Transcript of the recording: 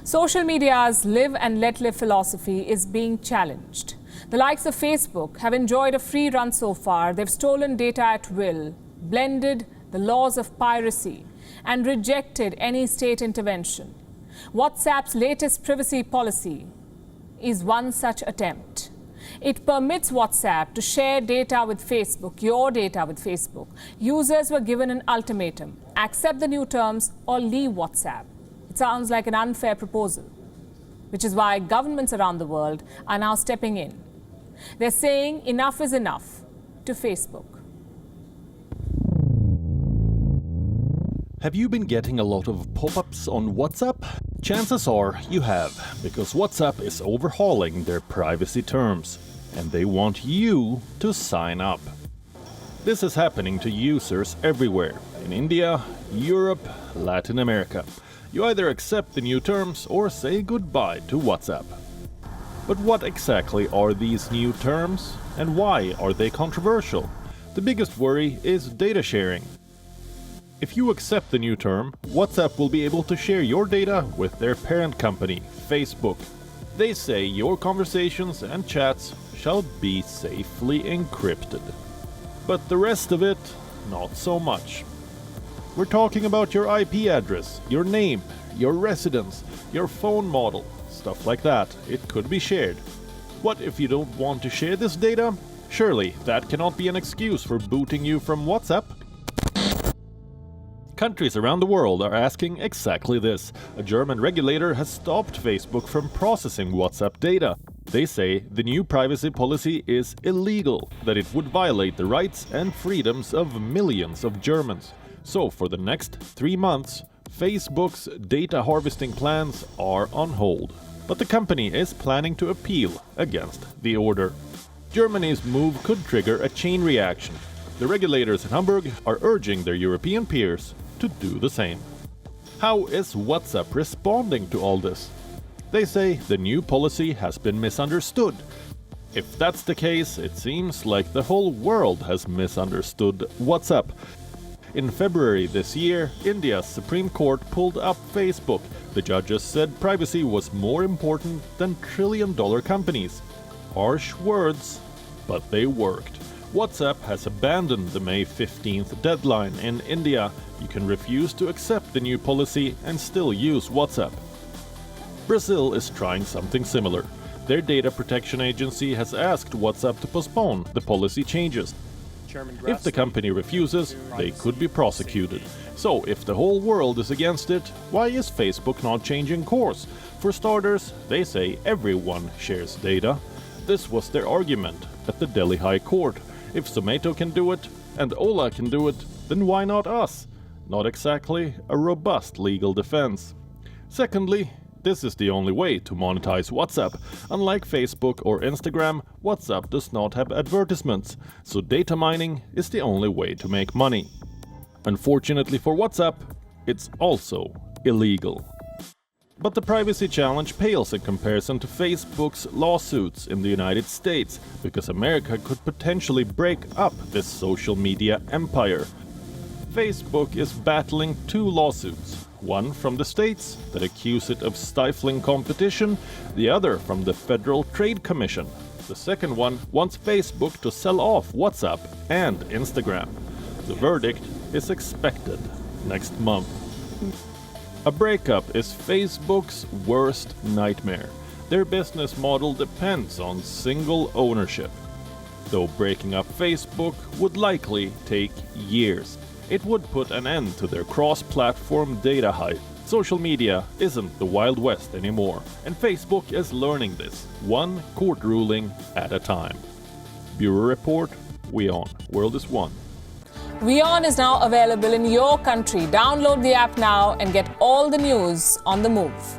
Social media's live and let live philosophy is being challenged. The likes of Facebook have enjoyed a free run so far. They've stolen data at will, blended the laws of piracy, and rejected any state intervention. WhatsApp's latest privacy policy is one such attempt. It permits WhatsApp to share data with Facebook, your data with Facebook. Users were given an ultimatum: accept the new terms or leave WhatsApp. It sounds like an unfair proposal, which is why governments around the world are now stepping in. They're saying enough is enough to Facebook. Have you been getting a lot of pop-ups on WhatsApp? Chances are you have, because WhatsApp is overhauling their privacy terms, and they want you to sign up. This is happening to users everywhere, in India, Europe, Latin America. You either accept the new terms or say goodbye to WhatsApp. But what exactly are these new terms, and why are they controversial? The biggest worry is data sharing. If you accept the new term, WhatsApp will be able to share your data with their parent company, Facebook. They say your conversations and chats shall be safely encrypted. But the rest of it, not so much. We're talking about your IP address, your name, your residence, your phone model, stuff like that. It could be shared. What if you don't want to share this data? Surely that cannot be an excuse for booting you from WhatsApp. Countries around the world are asking exactly this. A German regulator has stopped Facebook from processing WhatsApp data. They say the new privacy policy is illegal, that it would violate the rights and freedoms of millions of Germans. So for the next 3 months, Facebook's data harvesting plans are on hold. But the company is planning to appeal against the order. Germany's move could trigger a chain reaction. The regulators in Hamburg are urging their European peers to do the same. How is WhatsApp responding to all this? They say the new policy has been misunderstood. If that's the case, it seems like the whole world has misunderstood WhatsApp. In February this year, India's Supreme Court pulled up Facebook. The judges said privacy was more important than trillion-dollar companies. Harsh words, but they worked. WhatsApp has abandoned the May 15th deadline in India. You can refuse to accept the new policy and still use WhatsApp. Brazil is trying something similar. Their data protection agency has asked WhatsApp to postpone the policy changes. If the company refuses, they could be prosecuted. So if the whole world is against it, why is Facebook not changing course? For starters, they say everyone shares data. This was their argument at the Delhi High Court. If Zomato can do it, and Ola can do it, then why not us? Not exactly a robust legal defense. Secondly, this is the only way to monetize WhatsApp. Unlike Facebook or Instagram, WhatsApp does not have advertisements, so data mining is the only way to make money. Unfortunately for WhatsApp, it's also illegal. But the privacy challenge pales in comparison to Facebook's lawsuits in the United States, because America could potentially break up this social media empire. Facebook is battling 2 lawsuits. One from the states that accuse it of stifling competition, the other from the Federal Trade Commission. The second one wants Facebook to sell off WhatsApp and Instagram. The verdict is expected next month. A breakup is Facebook's worst nightmare. Their business model depends on single ownership. Though breaking up Facebook would likely take years. It would put an end to their cross-platform data hype. Social media isn't the Wild West anymore, and Facebook is learning this, one court ruling at a time. Bureau Report, WION, World is One. WION is now available in your country. Download the app now and get all the news on the move.